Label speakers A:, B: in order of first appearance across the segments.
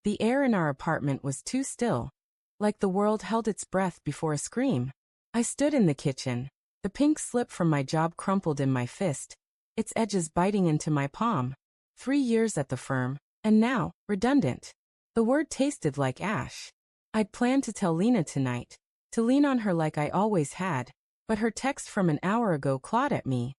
A: The air in our apartment was too still, like the world held its breath before a scream. I stood in the kitchen, the pink slip from my job crumpled in my fist, its edges biting into my palm. 3 years at the firm, and now, redundant. The word tasted like ash. I'd planned to tell Lena tonight, to lean on her like I always had, but her text from an hour ago clawed at me.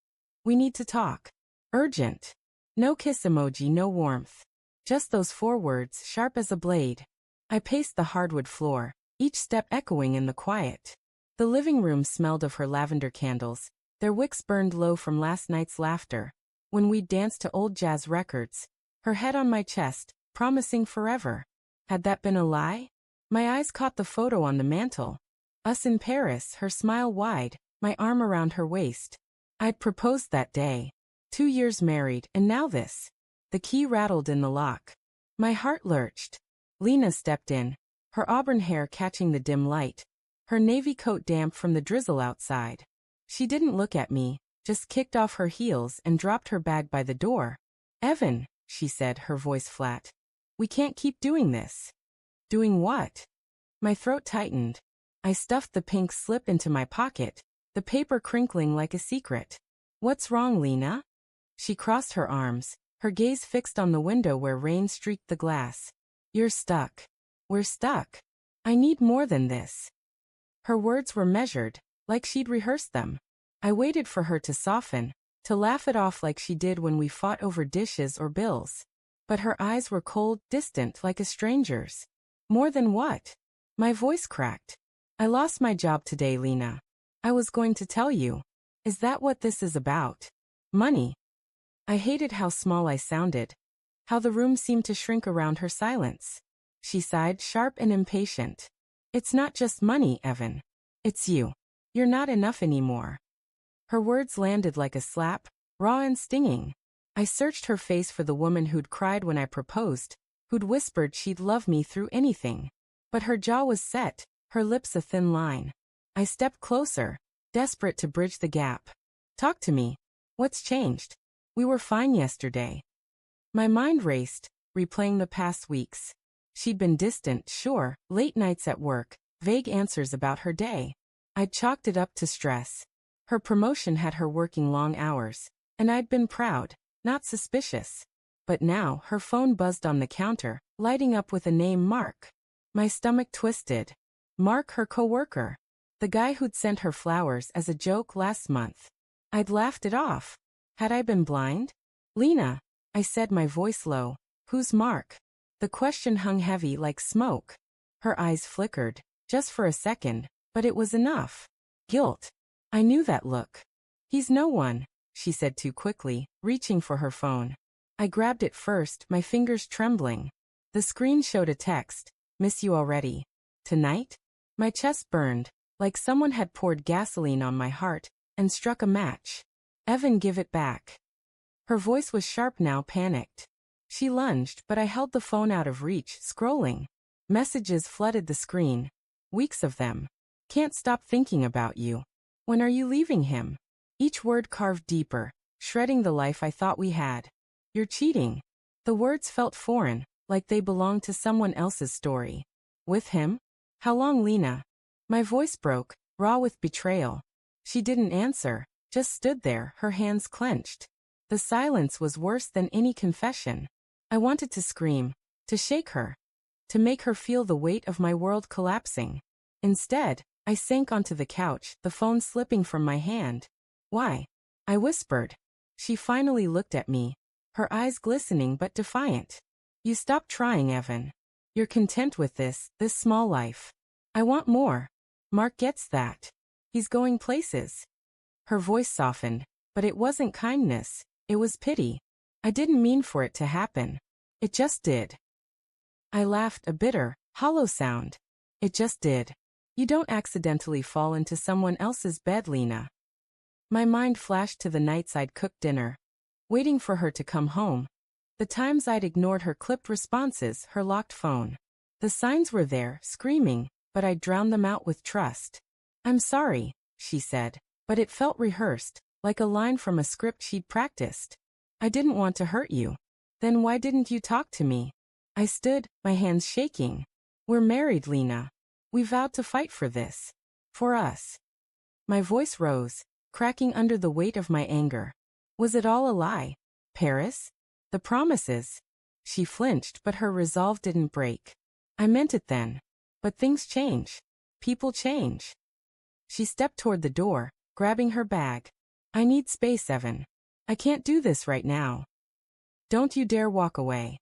A: We need to talk. Urgent. No kiss emoji, no warmth. Just those 4 words, sharp as a blade. I paced the hardwood floor, each step echoing in the quiet. The living room smelled of her lavender candles, their wicks burned low from last night's laughter. When we'd danced to old jazz records, her head on my chest, promising forever. Had that been a lie? My eyes caught the photo on the mantel. Us in Paris, her smile wide, my arm around her waist. I'd proposed that day. 2 years married, and now this. The key rattled in the lock. My heart lurched. Lena stepped in, her auburn hair catching the dim light, her navy coat damp from the drizzle outside. She didn't look at me, just kicked off her heels and dropped her bag by the door. "Evan," she said, her voice flat. "We can't keep doing this." "Doing what?" My throat tightened. I stuffed the pink slip into my pocket, the paper crinkling like a secret. "What's wrong, Lena?" She crossed her arms, her gaze fixed on the window where rain streaked the glass. "You're stuck. We're stuck. I need more than this." Her words were measured, like she'd rehearsed them. I waited for her to soften, to laugh it off like she did when we fought over dishes or bills. But her eyes were cold, distant, like a stranger's. "More than what?" My voice cracked. "I lost my job today, Lena. I was going to tell you. Is that what this is about? Money?" I hated how small I sounded, how the room seemed to shrink around her silence. She sighed, sharp and impatient. "It's not just money, Evan. It's you. You're not enough anymore." Her words landed like a slap, raw and stinging. I searched her face for the woman who'd cried when I proposed, who'd whispered she'd love me through anything. But her jaw was set, her lips a thin line. I stepped closer, desperate to bridge the gap. "Talk to me. What's changed? We were fine yesterday." My mind raced, replaying the past weeks. She'd been distant, sure, late nights at work, vague answers about her day. I'd chalked it up to stress. Her promotion had her working long hours, and I'd been proud, not suspicious. But now her phone buzzed on the counter, lighting up with a name, Mark. My stomach twisted. Mark, her coworker. The guy who'd sent her flowers as a joke last month. I'd laughed it off. Had I been blind? "Lena," I said, my voice low. "Who's Mark?" The question hung heavy like smoke. Her eyes flickered, just for a second, but it was enough. Guilt. I knew that look. "He's no one," she said too quickly, reaching for her phone. I grabbed it first, my fingers trembling. The screen showed a text, "Miss you already. Tonight?" My chest burned, like someone had poured gasoline on my heart, and struck a match. "Evan, give it back." Her voice was sharp now, panicked. She lunged, but I held the phone out of reach, scrolling. Messages flooded the screen. Weeks of them. "Can't stop thinking about you. When are you leaving him?" Each word carved deeper, shredding the life I thought we had. "You're cheating." The words felt foreign, like they belonged to someone else's story. "With him? How long, Lena?" My voice broke, raw with betrayal. She didn't answer, just stood there, her hands clenched. The silence was worse than any confession. I wanted to scream, to shake her, to make her feel the weight of my world collapsing. Instead, I sank onto the couch, the phone slipping from my hand. "Why?" I whispered. She finally looked at me, her eyes glistening but defiant. "You stopped trying, Evan. You're content with this small life. I want more. Mark gets that. He's going places." Her voice softened, but it wasn't kindness, it was pity. I didn't mean for it to happen. It just did. I laughed, a bitter, hollow sound. "It just did. You don't accidentally fall into someone else's bed, Lena." My mind flashed to the nights I'd cooked dinner, waiting for her to come home. The times I'd ignored her clipped responses, her locked phone. The signs were there, screaming, but I'd drowned them out with trust. "I'm sorry," she said, but it felt rehearsed, like a line from a script she'd practiced. "I didn't want to hurt you." "Then why didn't you talk to me?" I stood, my hands shaking. We're married, Lena. We vowed to fight for this. For us. My voice rose, cracking under the weight of my anger. Was it all a lie? Paris? The promises? She flinched, but her resolve didn't break. I meant it then. But things change. People change. She stepped toward the door, grabbing her bag. I need space, Evan. I can't do this right now. Don't you dare walk away.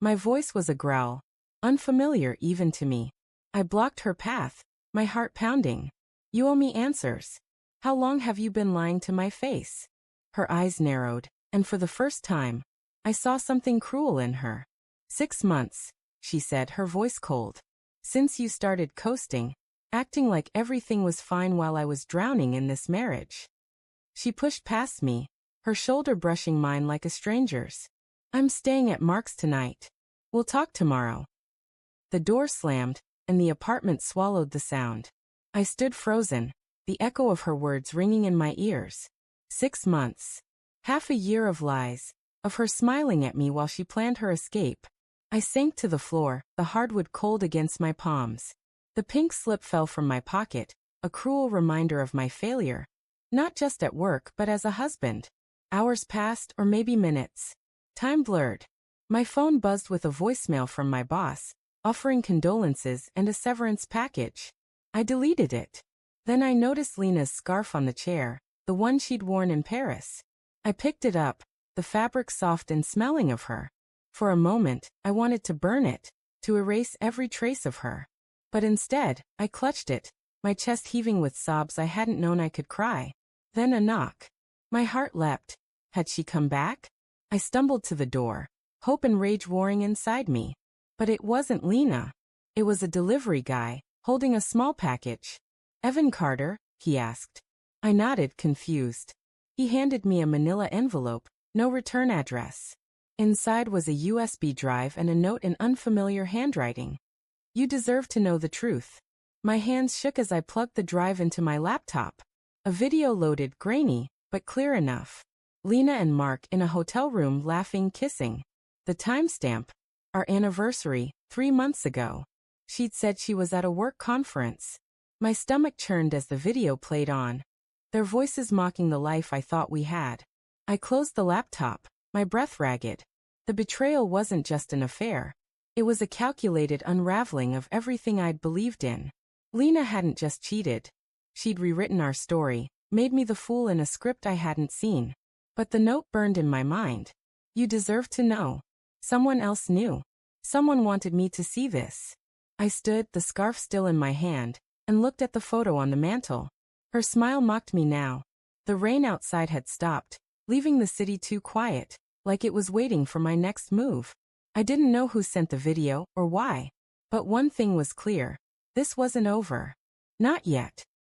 A: My voice was a growl, unfamiliar even to me. I blocked her path, my heart pounding. You owe me answers. How long have you been lying to my face? Her eyes narrowed, and for the first time, I saw something cruel in her. 6 months, she said, her voice cold. Since you started coasting, acting like everything was fine while I was drowning in this marriage. She pushed past me, her shoulder brushing mine like a stranger's. I'm staying at Mark's tonight. We'll talk tomorrow. The door slammed, and the apartment swallowed the sound. I stood frozen, the echo of her words ringing in my ears. 6 months. Half a year of lies, of her smiling at me while she planned her escape. I sank to the floor, the hardwood cold against my palms. The pink slip fell from my pocket, a cruel reminder of my failure. Not just at work but as a husband. Hours passed, or maybe minutes. Time blurred. My phone buzzed with a voicemail from my boss, offering condolences and a severance package. I deleted it. Then I noticed Lena's scarf on the chair, the one she'd worn in Paris. I picked it up, the fabric soft and smelling of her. For a moment, I wanted to burn it, to erase every trace of her. But instead, I clutched it, my chest heaving with sobs I hadn't known I could cry. Then a knock. My heart leapt. Had she come back? I stumbled to the door, hope and rage warring inside me. But it wasn't Lena. It was a delivery guy, holding a small package. Evan Carter? He asked. I nodded, confused. He handed me a manila envelope, no return address. Inside was a USB drive and a note in unfamiliar handwriting. You deserve to know the truth. My hands shook as I plugged the drive into my laptop. A video loaded, grainy, but clear enough. Lena and Mark in a hotel room laughing, kissing. The timestamp. Our anniversary, 3 months ago. She'd said she was at a work conference. My stomach churned as the video played on. Their voices mocking the life I thought we had. I closed the laptop, my breath ragged. The betrayal wasn't just an affair. It was a calculated unraveling of everything I'd believed in. Lena hadn't just cheated. She'd rewritten our story, made me the fool in a script I hadn't seen. But the note burned in my mind. You deserve to know. Someone else knew. Someone wanted me to see this. I stood, the scarf still in my hand, and looked at the photo on the mantel. Her smile mocked me now. The rain outside had stopped, leaving the city too quiet, like it was waiting for my next move. I didn't know who sent the video or why. But one thing was clear. This wasn't over. Not yet.